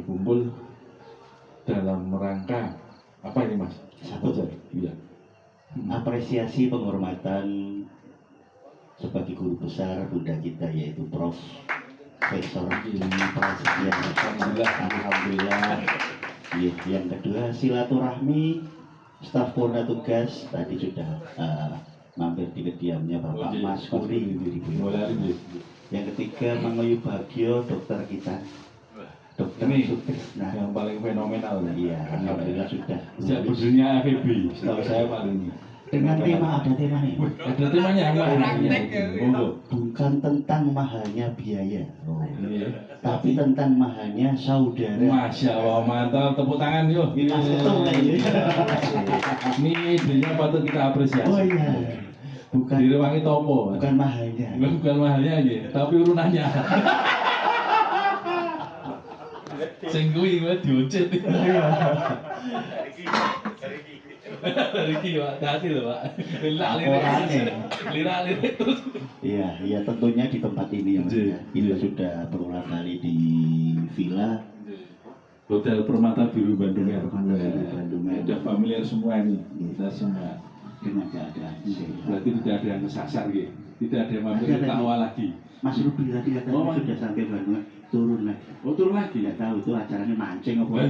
berkumpul dalam rangka apa ini Mas? Satu, iya. Apresiasi penghormatan sebagai guru besar bunda kita yaitu Profesor Prasetya. Alhamdulillah. Yang kedua silaturahmi staf Purna Tugas tadi sudah mampir di kediamannya Bapak Mas Kuri. Yang ketiga Mangoyu Bagio dokter kita. Dokter ini Sutrisna yang paling fenomenal. Iya, alhamdulillah sudah. Sejak dunia FEB, setahu saya paling ini. Dengan tema ada temanya. Ada temanya apa? Bukan tentang mahalnya biaya, Iya. tapi tentang mahalnya saudara. Masya Allah, mantap, tepuk tangan yuk. Ini idenya patut kita apresiasi. Oh iya, bukan Direwangi topo. bukan mahalnya. Bukan mahalnya aja, tapi urunannya. Sing kuwi kuwi diuncit. Dari iki Pak, hati lho Pak. Lirak terus. Iya, tentunya di tempat ini ya Mas. Kita sudah berulang kali di villa Hotel Permata Biru Bandung ya. Bandung. Ada familiar semua ini. Kita semua Dengan keadaan ini. berarti tidak ada yang kesasar gitu. Tidak ada yang mampir ke awal lagi. Mas Ruby tadi katanya sudah sampai Bandung, turun lagi. Oh turun lagi. Tidak tahu itu acaranya mancing apa.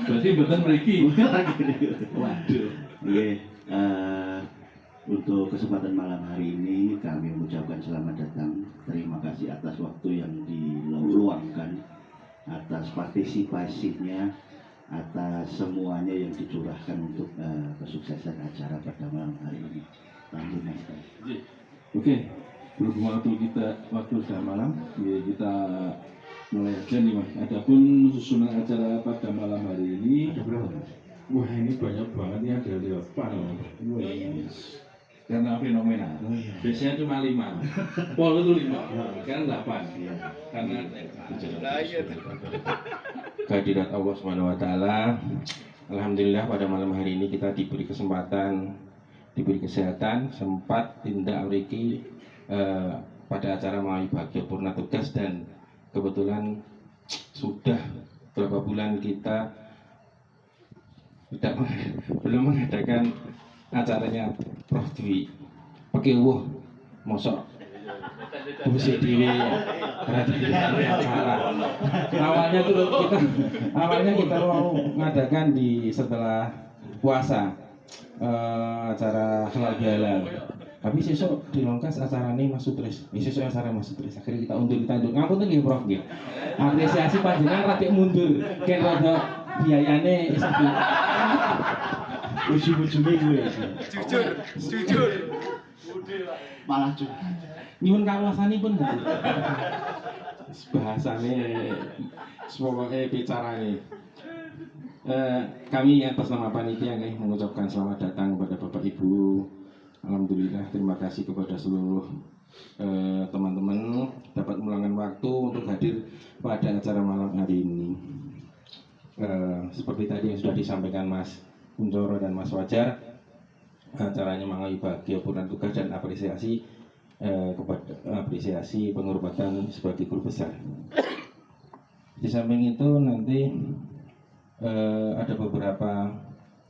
Berarti betul mereka. Waduh. Oke, untuk kesempatan malam hari ini kami mengucapkan selamat datang. Terima kasih atas waktu yang diluangkan, atas partisipasinya, atas semuanya yang dicurahkan untuk kesuksesan acara pada malam hari ini. Lanjut Mas. Oke, berhubung waktu sudah malam, ya kita mulai aja nih Mas. Adapun susunan acara pada malam hari ini, Ada berapa Mas? wah ini banyak banget ya, ada 8 karena fenomenal. Biasanya cuma 5. Pol itu 5, kan 8. Karena kehadirat Allah Subhanahu wa taala. Alhamdulillah pada malam hari ini kita diberi kesempatan, diberi kesehatan, sempat tindak mriki pada acara Mangoyu Bagio Purna Tugas, dan kebetulan sudah beberapa bulan kita belum mengadakan acaranya Prof Dwi. Pakai mosok musik dewe acara. Awalnya kita mau mengadakan di setelah puasa acara halal bihalal. Tapi sesuk dilongkas acarane Mas Sutris. Sesuk acara Mas Sutris. Akhirnya kita undur. Ngapunten nggih Prof nggih. Apresiasi panjenengan rada mundur. Ken rada biayane sepi. Ujung-ujungnya gue Jujur. malah juga. Nyuwun kawasanipun pun bahasane semoga bicarane. Kami atas nama panitia mengucapkan selamat datang kepada Bapak Ibu. Alhamdulillah, terima kasih kepada seluruh teman-teman dapat meluangkan waktu untuk hadir pada acara malam hari ini. Seperti tadi yang sudah disampaikan Mas Kuncoro dan Mas Wajar, acaranya Mangoyu Bagio Purna Tugas dan apresiasi penghormatan sebagai guru besar. Di samping itu nanti ada beberapa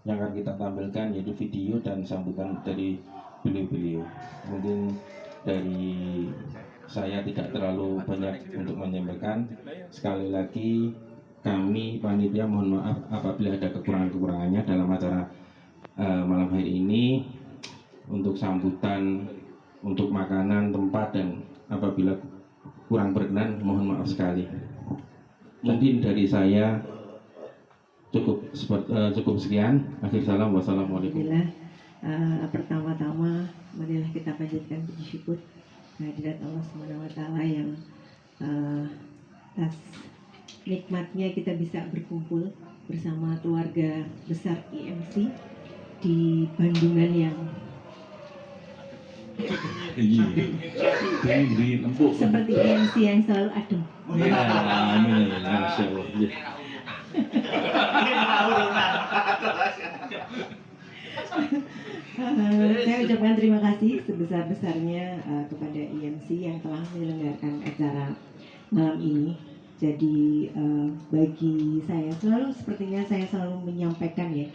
yang akan kita tampilkan, yaitu video dan sambutan dari beliau-beliau. Mungkin dari saya tidak terlalu banyak untuk menyampaikan. Sekali lagi kami panitia mohon maaf apabila ada kekurangan-kekurangannya dalam acara malam hari ini. Untuk sambutan, untuk makanan, tempat, dan apabila kurang berkenan mohon maaf sekali. Mungkin dari saya cukup sekian. Akhir salam, wassalamualaikum. Pertama-tama marilah kita panjatkan puji syukur kehadirat Allah Subhanahu wa taala yang atas nikmatnya kita bisa berkumpul bersama keluarga besar IMC di Bandungan yang seperti IMC yang selalu adem. Amin, masya Allah. Saya ucapkan terima kasih sebesar-besarnya kepada IMC yang telah menyelenggarakan acara malam ini. Jadi bagi saya sepertinya saya selalu menyampaikan ya,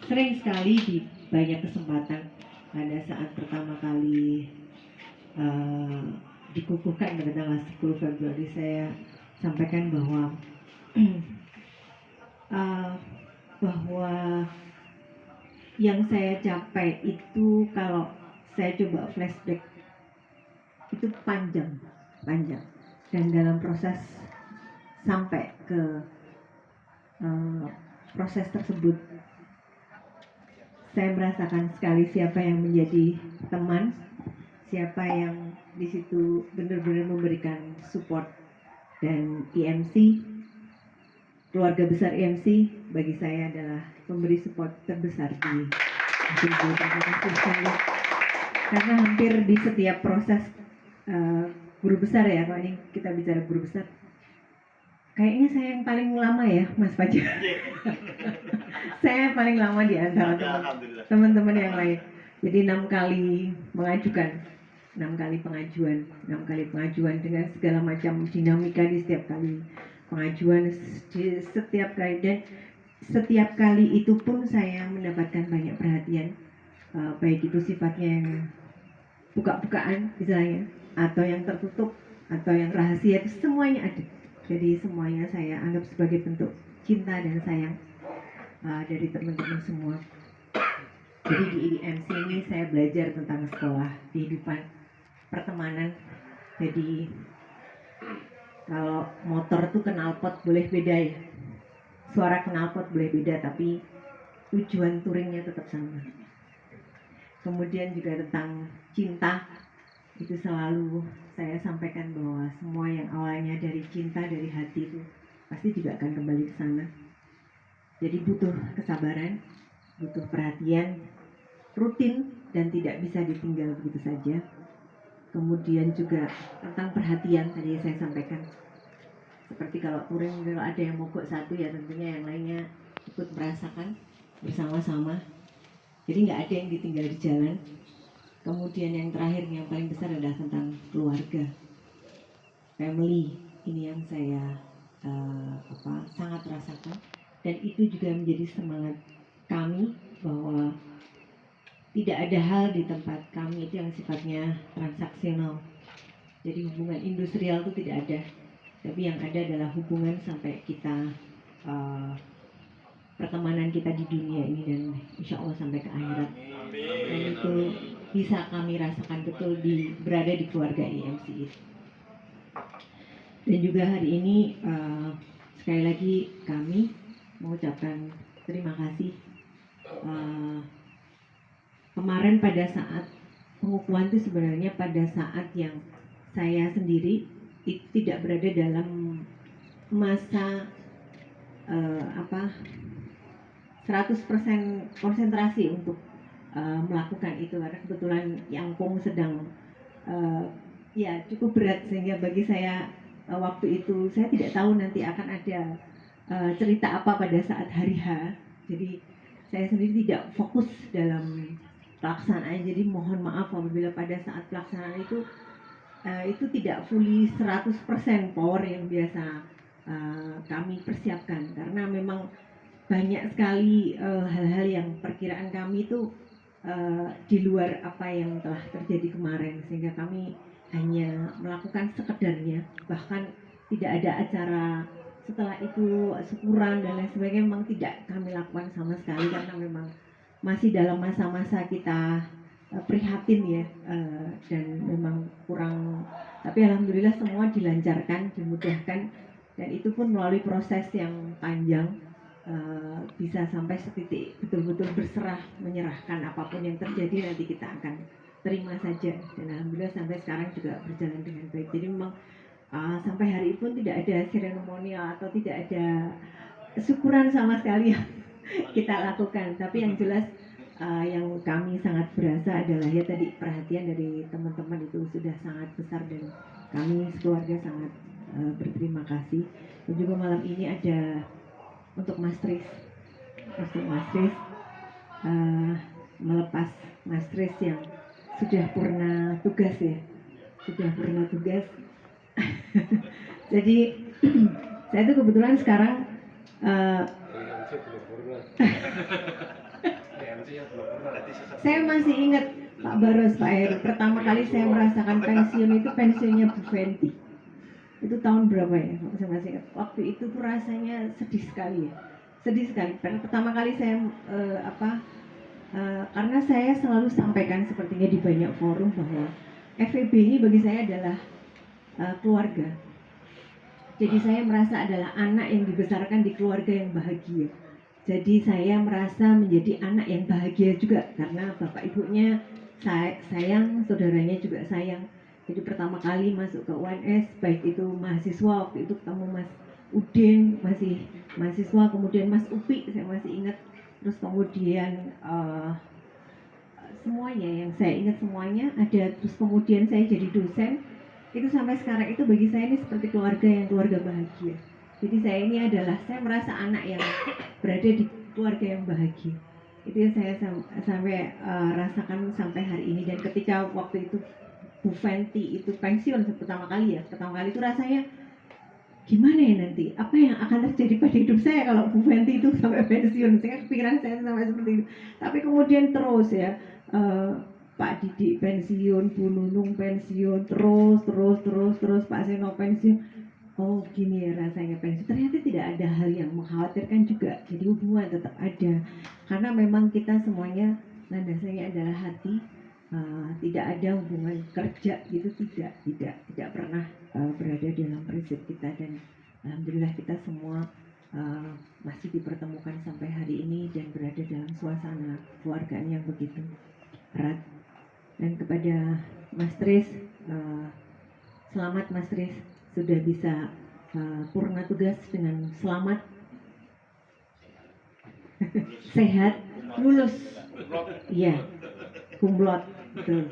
sering sekali di banyak kesempatan pada saat pertama kali dikukuhkan pada tanggal 10 Februari saya sampaikan bahwa bahwa yang saya capai itu kalau saya coba flashback itu panjang dan dalam proses sampai ke proses tersebut saya merasakan sekali siapa yang menjadi teman, siapa yang di situ benar-benar memberikan support. Dan IMC, keluarga besar IMC bagi saya adalah pemberi support terbesar di hidup saya. Karena hampir di setiap proses guru besar ya, Pak, ini kita bicara guru besar. Kayaknya saya yang paling lama ya, Mas Fajar. Saya paling lama di antara teman-teman yang lain. Jadi 6 kali mengajukan, 6 kali pengajuan dengan segala macam dinamika di setiap kali pengajuan, di setiap kali, dan setiap kali itu pun saya mendapatkan banyak perhatian, baik itu sifatnya yang buka-bukaan misalnya, atau yang tertutup, atau yang rahasia, itu semuanya ada. Jadi semuanya saya anggap sebagai bentuk cinta dan sayang dari teman-teman semua. Jadi di IMC ini saya belajar tentang sekolah, kehidupan, pertemanan. Jadi kalau motor tuh knalpot boleh beda ya, suara knalpot boleh beda, tapi tujuan touringnya tetap sama. Kemudian juga tentang cinta, itu selalu saya sampaikan bahwa semua yang awalnya dari cinta, dari hati itu pasti juga akan kembali ke sana. Jadi butuh kesabaran, butuh perhatian rutin dan tidak bisa ditinggal begitu saja. Kemudian juga tentang perhatian tadi saya sampaikan, seperti kalau touring, kalau ada yang mogok satu ya tentunya yang lainnya ikut merasakan bersama-sama. Jadi nggak ada yang ditinggal di jalan. Kemudian yang terakhir, yang paling besar adalah tentang keluarga, family. Ini yang saya sangat rasakan, dan itu juga menjadi semangat kami bahwa tidak ada hal di tempat kami itu yang sifatnya transaksional. Jadi hubungan industrial itu tidak ada, tapi yang ada adalah hubungan sampai kita pertemanan kita di dunia ini dan insya Allah sampai ke akhirat. Dan itu bisa kami rasakan betul berada di keluarga IMC itu. Dan juga hari ini sekali lagi kami mengucapkan terima kasih. Kemarin pada saat pengukuhan itu sebenarnya pada saat yang saya sendiri itu tidak berada dalam masa 100% konsentrasi untuk melakukan itu, karena kebetulan yang Pong sedang ya cukup berat, sehingga bagi saya waktu itu saya tidak tahu nanti akan ada cerita apa pada saat hari H. Jadi saya sendiri tidak fokus dalam pelaksanaan. Jadi mohon maaf apabila pada saat pelaksanaan itu tidak fully 100% power yang biasa kami persiapkan, karena memang banyak sekali hal-hal yang perkiraan kami itu di luar apa yang telah terjadi kemarin, sehingga kami hanya melakukan sekedarnya, bahkan tidak ada acara setelah itu syukuran dan lain sebagainya, memang tidak kami lakukan sama sekali, karena memang masih dalam masa-masa kita prihatin ya, dan memang kurang, tapi alhamdulillah semua dilancarkan, dimudahkan, dan itu pun melalui proses yang panjang. Bisa sampai setitik betul-betul berserah, menyerahkan apapun yang terjadi nanti kita akan terima saja, dan alhamdulillah sampai sekarang juga berjalan dengan baik. Jadi memang sampai hari itu pun tidak ada seremonial atau tidak ada syukuran sama sekali yang kita lakukan, tapi yang jelas yang kami sangat berasa adalah ya tadi perhatian dari teman-teman itu sudah sangat besar, dan kami keluarga sangat berterima kasih. Dan juga malam ini ada untuk Mas Tris, melepas Mas Tris yang sudah purna tugas ya, Jadi Saya itu kebetulan sekarang saya masih ingat Pak Baros, Pak Heru. Pertama kali saya merasakan pensiun itu pensiunnya Bu Fenty. Itu tahun berapa ya? Saya masih ingat. Waktu itu tuh rasanya sedih sekali ya. Sedih sekali. Karena pertama kali saya karena saya selalu sampaikan sepertinya di banyak forum bahwa FEB ini bagi saya adalah keluarga. Jadi saya merasa adalah anak yang dibesarkan di keluarga yang bahagia. Jadi saya merasa menjadi anak yang bahagia juga karena bapak ibunya sayang, saudaranya juga sayang. Jadi pertama kali masuk ke UNS, baik itu mahasiswa, waktu itu ketemu Mas Udin, masih mahasiswa, kemudian Mas Upi, saya masih ingat. Terus kemudian semuanya yang saya ingat semuanya ada. Terus kemudian saya jadi dosen. Itu sampai sekarang itu bagi saya ini seperti keluarga bahagia. Jadi saya ini adalah, saya merasa anak yang berada di keluarga yang bahagia. Itu yang saya sampai rasakan sampai hari ini. Dan ketika waktu itu Bu Fenty itu pensiun pertama kali itu rasanya gimana ya nanti, apa yang akan terjadi pada hidup saya kalau Bu Fenty itu sampai pensiun. Saya pikiran saya sampai seperti itu. Tapi kemudian terus ya, Pak Didik pensiun, Bu Nunung pensiun, terus Pak Seno pensiun. Oh gini ya rasanya pensiun. Ternyata tidak ada hal yang mengkhawatirkan juga. Jadi hubungan tetap ada. Karena memang kita semuanya landasannya adalah hati. Tidak ada hubungan kerja gitu, tidak pernah berada dalam prinsip kita. Dan alhamdulillah kita semua masih dipertemukan sampai hari ini dan berada dalam suasana keluargaan yang begitu erat. Dan kepada Mas Tris, selamat Mas Tris, sudah bisa purna tugas dengan selamat, sehat, lulus, iya, kumlot, betul.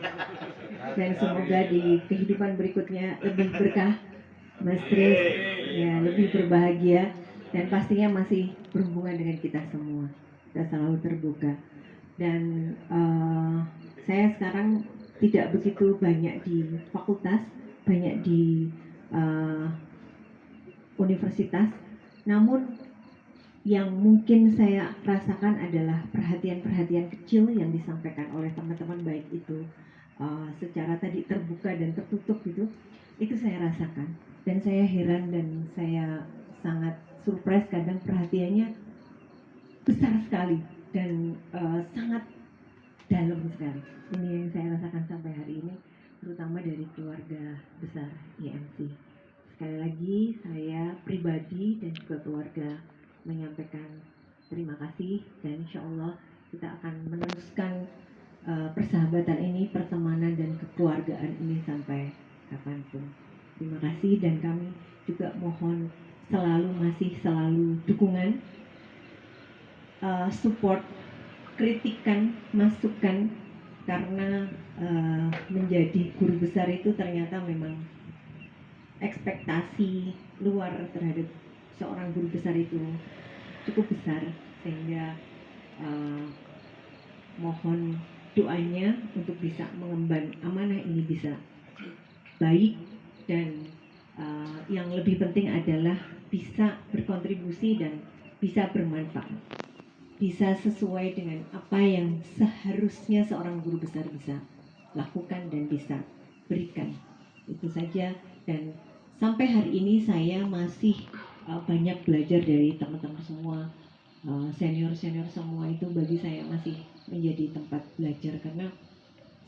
Dan semoga di kehidupan berikutnya lebih berkah, Mas Tris, ya lebih berbahagia, dan pastinya masih berhubungan dengan kita semua. Kita selalu terbuka. Dan saya sekarang tidak begitu banyak di fakultas, banyak di universitas, namun yang mungkin saya rasakan adalah perhatian-perhatian kecil yang disampaikan oleh teman-teman, baik itu secara tadi terbuka dan tertutup itu saya rasakan. Dan saya heran dan saya sangat surprise, kadang perhatiannya besar sekali dan sangat dalam sekali. Ini yang saya rasakan sampai hari ini, terutama dari keluarga besar IMC. Sekali lagi saya pribadi dan juga keluarga menyampaikan terima kasih, dan insya Allah kita akan meneruskan persahabatan ini, pertemanan dan kekeluargaan ini sampai kapanpun. Terima kasih, dan kami juga mohon selalu dukungan, support, kritikan, masukan, karena menjadi guru besar itu ternyata memang ekspektasi luar terhadap seorang guru besar itu cukup besar, sehingga mohon doanya untuk bisa mengemban amanah ini bisa baik, dan yang lebih penting adalah bisa berkontribusi dan bisa bermanfaat, bisa sesuai dengan apa yang seharusnya seorang guru besar bisa lakukan dan bisa berikan. Itu saja. Dan sampai hari ini saya masih banyak belajar dari teman-teman semua, senior-senior semua. Itu bagi saya masih menjadi tempat belajar, karena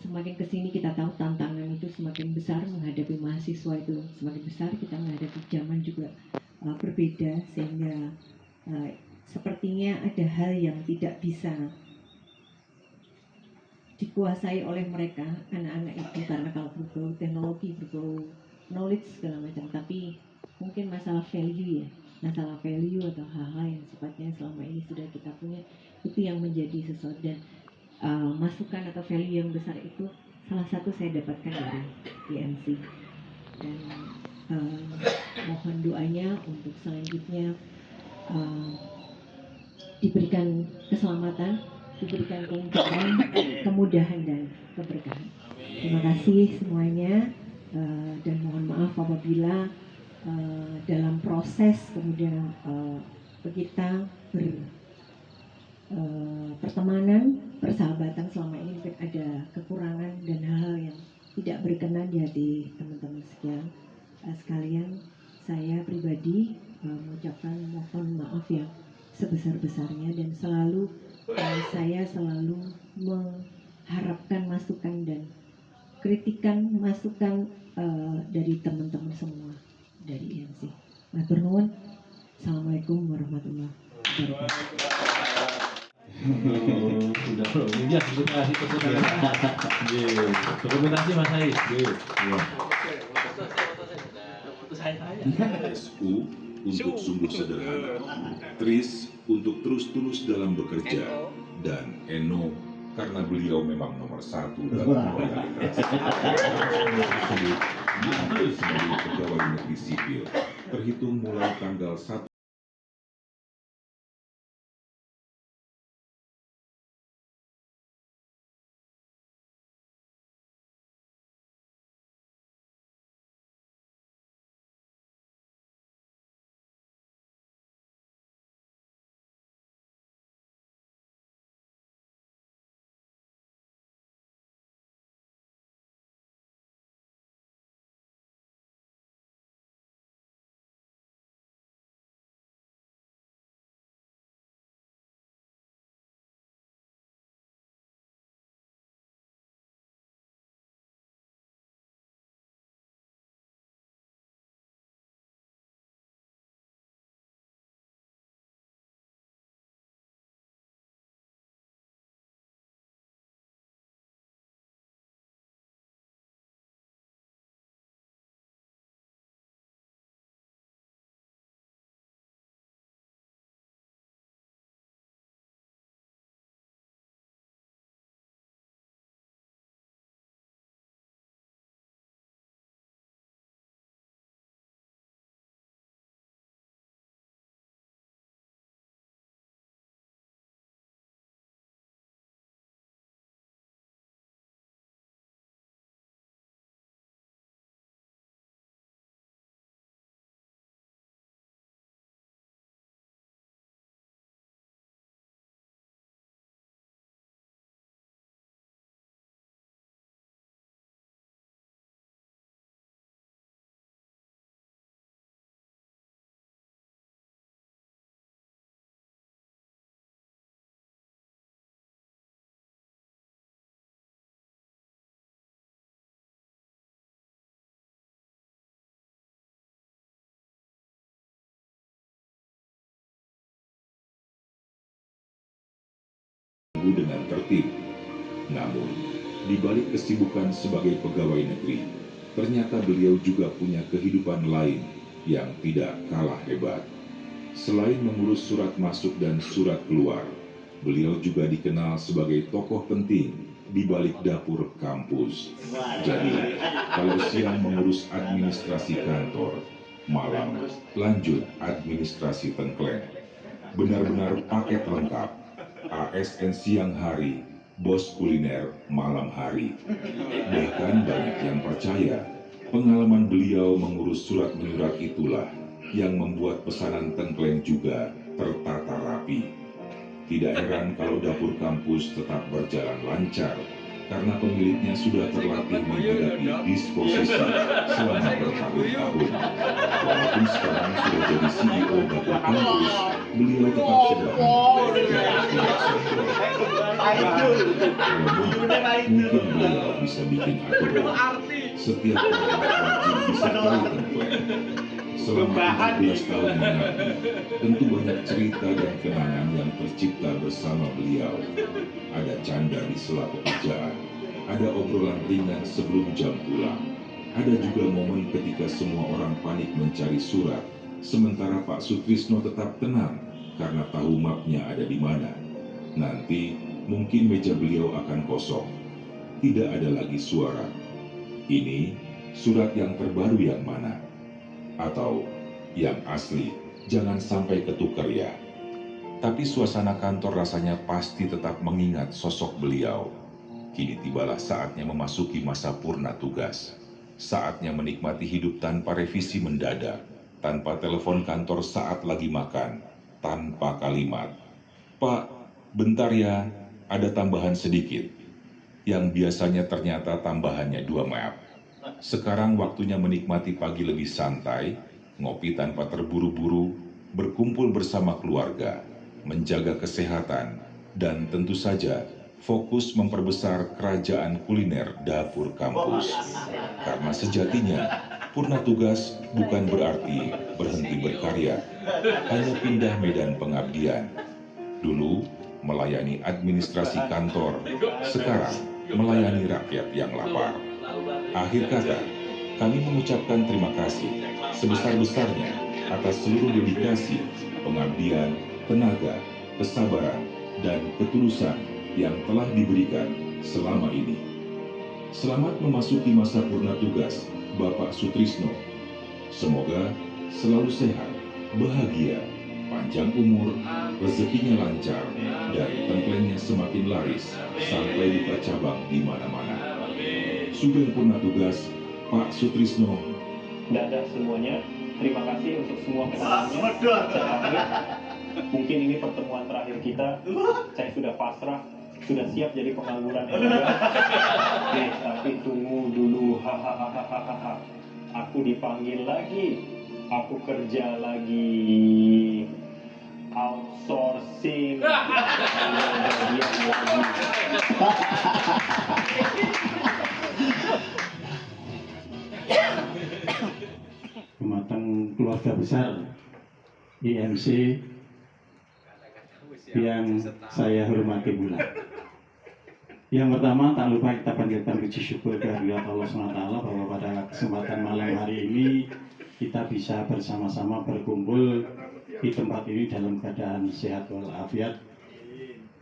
semakin kesini kita tahu tantangan itu semakin besar, menghadapi mahasiswa itu semakin besar, kita menghadapi zaman juga berbeda, sehingga sepertinya ada hal yang tidak bisa dikuasai oleh mereka, anak-anak itu, karena kalau berbau teknologi, berbau knowledge segala macam, tapi mungkin masalah value atau hal-hal yang sifatnya selama ini sudah kita punya, itu yang menjadi sesuatu. Dan masukan atau value yang besar itu salah satu saya dapatkan dari IMC. Dan mohon doanya untuk selanjutnya diberikan keselamatan, diberikan kelancaran, kemudahan dan keberkahan. Terima kasih semuanya, dan mohon maaf apabila dalam proses kemudian kita pertemanan, persahabatan selama ini mungkin ada kekurangan dan hal-hal yang tidak berkenan di hati teman-teman sekalian. Saya pribadi mengucapkan mohon maaf yang sebesar-besarnya, dan saya selalu mengharapkan masukan dan kritikan masukan dari teman-teman semua dari IMC. Matur nuwun. Assalamualaikum warahmatullahi wabarakatuh. Sudah ya, terima kasih dokumentasi Mas Said. SU untuk sungguh sederhana, Tris untuk terus-terus dalam bekerja, dan Eno karena beliau memang nomor satu dalam loyalitas. Diambil sebagai pegawai negeri sipil, terhitung mulai tanggal 1dengan tertib. Namun, di balik kesibukan sebagai pegawai negeri, ternyata beliau juga punya kehidupan lain yang tidak kalah hebat. Selain mengurus surat masuk dan surat keluar, beliau juga dikenal sebagai tokoh penting di balik dapur kampus. Jadi, kalau siang mengurus administrasi kantor, malam lanjut administrasi tengkleng. Benar-benar paket lengkap. ASN siang hari, bos kuliner malam hari. Bahkan banyak yang percaya pengalaman beliau mengurus surat menyurat itulah yang membuat pesanan tengkleng juga tertata rapi. Tidak heran kalau dapur kampus tetap berjalan lancar, karena pemiliknya sudah terlatih menghadapi disposisi selama bertahun-tahun. Walaupun sekarang sudah jadi CEO dapur kampus, beliau tetap sederhana dan tidak sombong. Mungkin beliau bisa bikin aturan setiap orang wajib disertai tengkleng. Selama 17 tahun mengabdi, tentu banyak cerita dan kenangan yang tercipta bersama beliau. Ada canda di sela pekerjaan, ada obrolan ringan sebelum jam pulang, ada juga momen ketika semua orang panik mencari surat, sementara Pak Sutrisno tetap tenang karena tahu mapnya ada di mana. Nanti mungkin meja beliau akan kosong, tidak ada lagi suara. Ini surat yang terbaru yang mana? Atau yang asli, jangan sampai ketukar ya. Tapi suasana kantor rasanya pasti tetap mengingat sosok beliau. Kini tibalah saatnya memasuki masa purna tugas. Saatnya menikmati hidup tanpa revisi mendadak. tanpa telepon kantor saat lagi makan, tanpa kalimat, "Pak, bentar ya, ada tambahan sedikit." Yang biasanya ternyata tambahannya 2 map. Sekarang waktunya menikmati pagi lebih santai, ngopi tanpa terburu-buru, berkumpul bersama keluarga, menjaga kesehatan, dan tentu saja fokus memperbesar kerajaan kuliner dapur kampus. Karena sejatinya, purna tugas bukan berarti berhenti berkarya, hanya pindah medan pengabdian. Dulu melayani administrasi kantor, sekarang melayani rakyat yang lapar. Akhir kata, kami mengucapkan terima kasih sebesar-besarnya atas seluruh dedikasi, pengabdian, tenaga, kesabaran, dan ketulusan yang telah diberikan selama ini. Selamat memasuki masa purna tugas Bapak Sutrisno. Semoga selalu sehat, bahagia, panjang umur, rezekinya lancar, dan tengklengnya semakin laris sampai buka cabang di mana-mana. Sugeng purna tugas Pak Sutrisno. Dadah semuanya. Terima kasih untuk semua kedatangannya. Mungkin ini pertemuan terakhir kita. Saya sudah pasrah, sudah siap jadi pengangguran. Tapi tunggu dulu. Hahaha. Aku dipanggil lagi. Aku kerja lagi. Outsourcing. Jumatan keluarga besar IMC yang saya hormati pula. Yang pertama, tak lupa kita panjatkan puji syukur kehadirat Allah SWT bahwa pada kesempatan malam hari ini kita bisa bersama-sama berkumpul di tempat ini dalam keadaan sehat walafiat.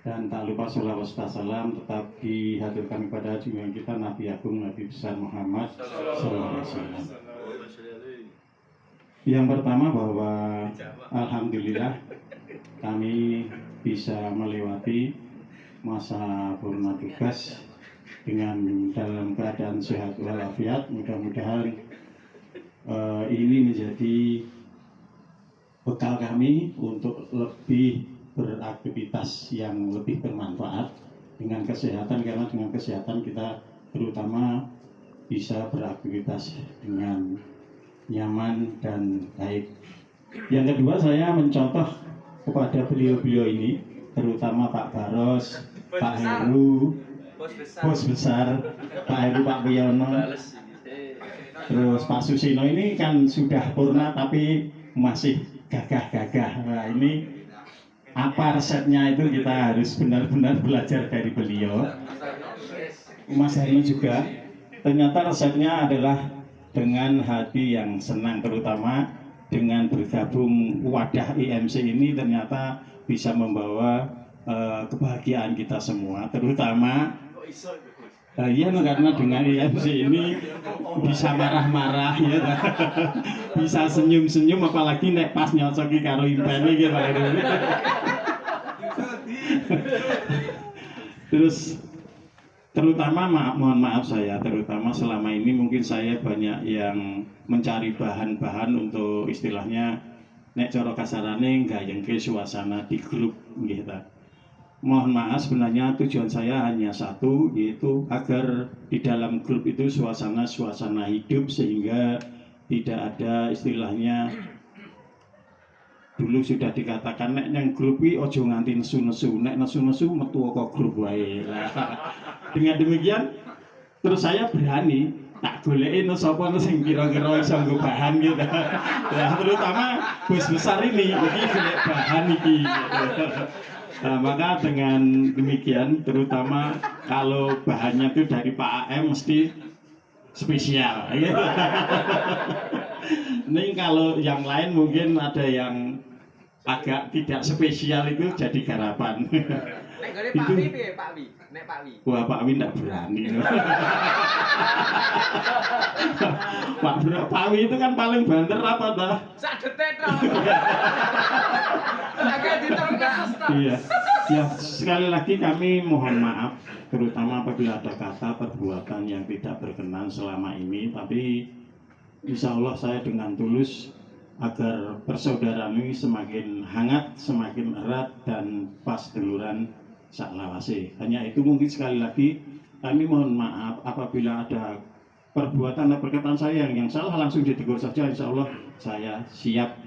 Dan tak lupa sholawat salam tetap dihaturkan kepada junjungan kita Nabi Agung Nabi besar Muhammad SAW. Yang pertama bahwa alhamdulillah kami bisa melewati masa purna tugas dengan dalam keadaan sehat walafiat. Mudah-mudahan ini menjadi bekal kami untuk lebih beraktivitas yang lebih bermanfaat dengan kesehatan, karena dengan kesehatan kita terutama bisa beraktivitas dengan nyaman dan baik. Yang kedua, saya mencontoh kepada beliau-beliau ini, terutama Pak Baros, Pak Heru, bos besar, Pak Heru, Pak Wiono, terus Pak Susino ini kan sudah purna tapi masih gagah-gagah. Nah, ini apa resepnya itu kita harus benar-benar belajar dari beliau. Mas Heri juga, ternyata resepnya adalah dengan hati yang senang, terutama dengan bergabung wadah IMC ini ternyata bisa membawa kebahagiaan kita semua, terutama karena dengan IMC ini bisa marah-marah ya, bisa senyum-senyum, apalagi nek pas nyocoki karo impene gitu. Terus terutama mohon maaf saya, terutama selama ini mungkin saya banyak yang mencari bahan-bahan untuk istilahnya nek cara kasarane gayengke suasana di grup gitu. Mohon maaf, sebenarnya tujuan saya hanya satu, yaitu agar di dalam grup itu suasana hidup, sehingga tidak ada istilahnya dulu sudah dikatakan nek yang grup iki ojo nganti nesu-nesu, nek nesu-nesu metu kok grup wae. Dengan demikian terus saya berani tak golekin sapa sing kira-kira iso nggo bahan gitu. Nah, terutama bos besar ini golek bahan iki gitu. Nah, maka dengan demikian, terutama kalau bahannya itu dari Pak AM mesti spesial. Ini kalau yang lain mungkin ada yang agak tidak spesial, itu jadi garapan. Itu wah, Pak Wi tidak berani. Pak Wi itu kan paling banter apa dah? Iya. Ya, sekali lagi kami mohon maaf, terutama apabila ada kata perbuatan yang tidak berkenan selama ini, tapi insya Allah saya dengan tulus agar persaudaraan ini semakin hangat, semakin erat dan pas duluran saklawase. Hanya itu mungkin sekali lagi kami mohon maaf apabila ada perbuatan atau perkataan saya yang salah langsung ditegur saja. Insya Allah saya siap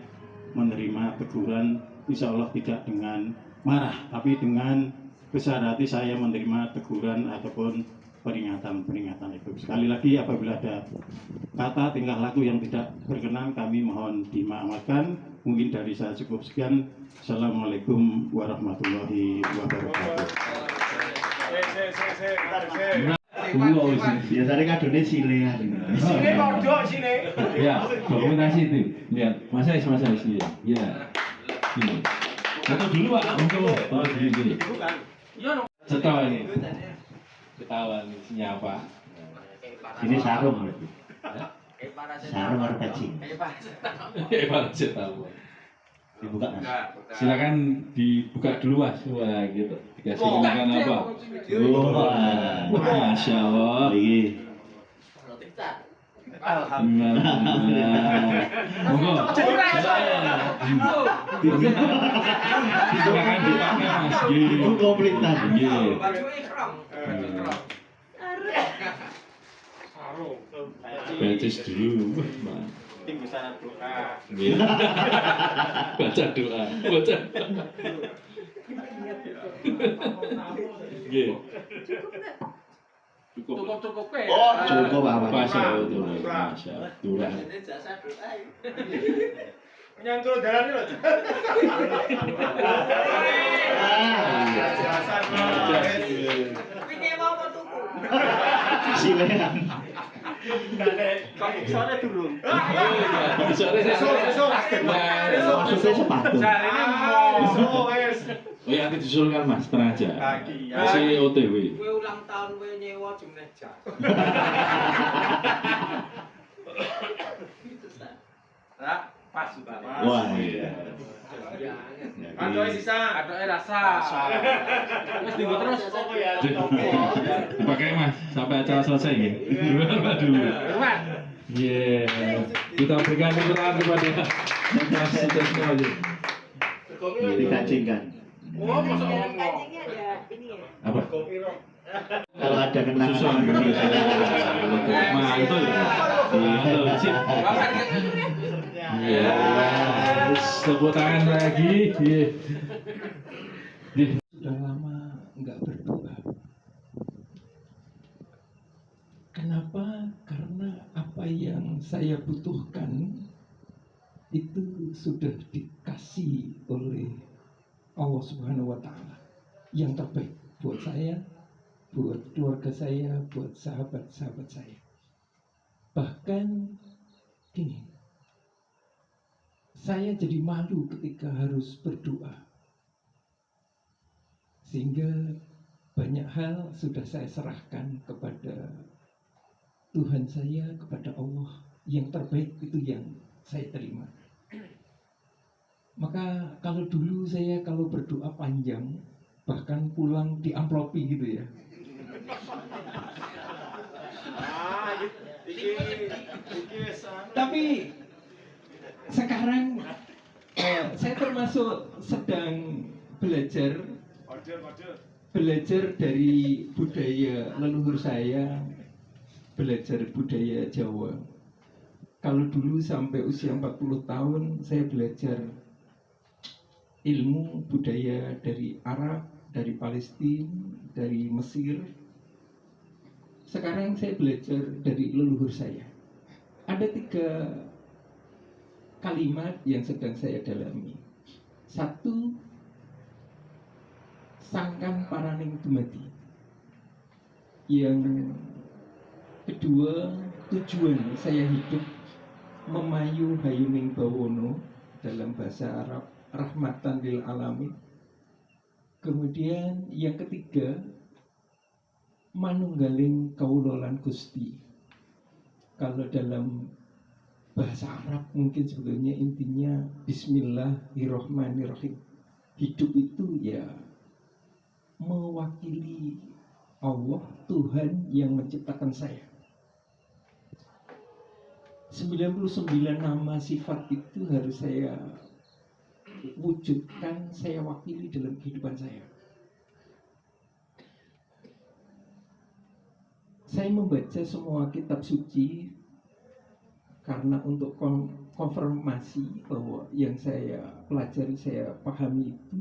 menerima teguran, insya Allah tidak dengan marah, tapi dengan besar hati saya menerima teguran ataupun peringatan itu. Sekali lagi apabila ada kata tingkah laku yang tidak berkenan kami mohon dimaafkan. Mungkin dari saya cukup sekian. Assalamualaikum warahmatullahi wabarakatuh. Biasanya kadone silean. Sini kodok sini. Ya, dokumentasi itu. Lihat, Mas Ais ya. Ya. Ini. Foto dulu Pak, foto dulu gini. Setelah ini. Ketahuan isinya apa? Ini sarung. Sarung harus kecil. Kayak paracetamol. Dibuka Mas. Silakan dibuka dulu Mas. Wah, gitu. Dikasih makan apa? Wah. Masya Allah. Iki. Alhamdulillah. Monggo. Silakan dipakai Mas. Itu komplitan. Nggih. Baca dulu. Nggih. Baca doa. Nggih. Cukup. Oh, cukup apa? Masya Allah. Masya Allah. Nyangkul dalan lho. Kuwi mau apa tuku? Silean. Kok sore durung? Sore. Maksudnya sepatu. Jarine mau wis. Oh ya, nanti disusulkan Mas, tenang aja. Masih OTW. Kowe ulang tahun kowe nyewa jumlah jas. Nah, pas sudah. Wah, iya. Adoe sisa, adoe rasa. Wis dienggo terus. Dipakai Mas, sampai acara selesai ya. Dulu. Iya. Kita berikan tepuk tangan kepada Mas Sutrisno. Dikacingkan. Oh, masuk Kancingnya ada ini ya. Apa? Kalau ada kenangan Susun. Mantul ya. Mantul. Sip. Iya. Tepuk tangan lagi. Iya. Sudah lama nggak berdoa. Kenapa? Karena apa yang saya butuhkan itu sudah dikasih oleh Allah Subhanahu wa Ta'ala yang terbaik buat saya, buat keluarga saya, buat sahabat-sahabat saya. Bahkan gini, saya jadi malu ketika harus berdoa, sehingga banyak hal sudah saya serahkan kepada Tuhan saya, kepada Allah. Yang terbaik itu yang saya terima. Maka kalau dulu saya kalau berdoa panjang, bahkan pulang diamplopi gitu ya. Tapi sekarang saya termasuk sedang belajar dari budaya leluhur saya, belajar budaya Jawa. Kalau dulu sampai usia 40 tahun saya belajar ilmu budaya dari Arab, dari Palestina, dari Mesir. Sekarang saya belajar dari leluhur saya. Ada 3 kalimat yang sedang saya dalami. 1, sangkan paraning dumadi. Yang kedua, tujuan saya hidup memayu hayuning bawono, dalam bahasa Arab rahmatan lil alamin. Kemudian yang ketiga, manunggaling kaulolan Gusti. Kalau dalam bahasa Arab mungkin sebetulnya intinya Bismillahirrahmanirrahim. Hidup itu ya mewakili Allah, Tuhan yang menciptakan saya. 99 nama sifat itu harus saya wujudkan, saya wakili dalam kehidupan saya. Saya membaca semua kitab suci karena untuk konfirmasi bahwa yang saya pelajari, saya pahami itu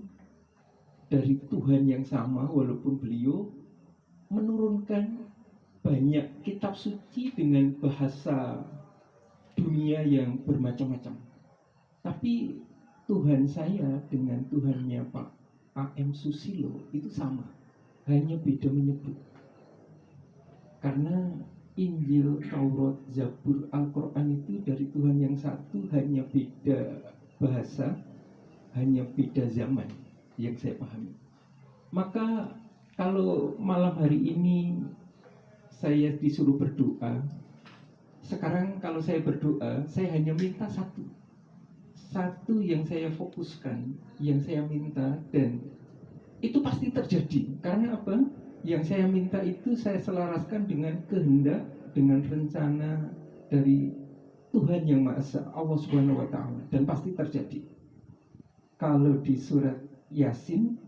dari Tuhan yang sama, walaupun beliau menurunkan banyak kitab suci dengan bahasa dunia yang bermacam-macam. Tapi Tuhan saya dengan Tuhannya Pak A.M. Susilo itu sama, hanya beda menyebut. Karena Injil, Taurat, Zabur, Al-Quran itu dari Tuhan yang satu, hanya beda bahasa, hanya beda zaman yang saya pahami. Maka kalau malam hari ini saya disuruh berdoa, sekarang kalau saya berdoa, saya hanya minta satu yang saya fokuskan, yang saya minta, dan itu pasti terjadi. Karena apa? Yang saya minta itu saya selaraskan dengan kehendak, dengan rencana dari Tuhan yang Maha Esa, Allah Subhanahu wa Ta'ala, dan pasti terjadi. Kalau di surat Yasin,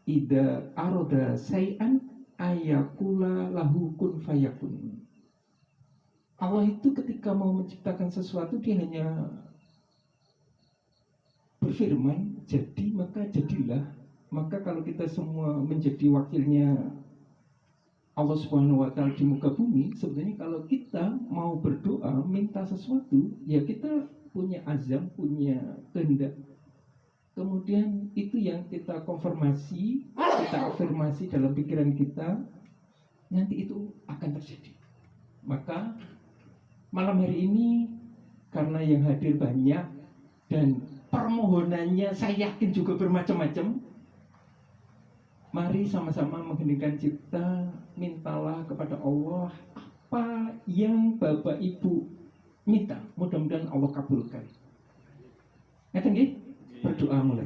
ida aroda say'an ayakula lahu kun fayakun. Allah itu ketika mau menciptakan sesuatu, dia hanya berfirman, jadi maka jadilah. Maka kalau kita semua menjadi wakilnya Allah Subhanahu wa Ta'ala di muka bumi, sebenarnya kalau kita mau berdoa minta sesuatu, ya kita punya azam, punya kehendak. Kemudian itu yang kita konfirmasi, kita afirmasi dalam pikiran kita, nanti itu akan terjadi. Maka malam hari ini karena yang hadir banyak dan permohonannya saya yakin juga bermacam-macam, mari sama-sama mengheningkan cipta, mintalah kepada Allah apa yang Bapak Ibu minta, mudah-mudahan Allah kabulkan. Berdoa mulai.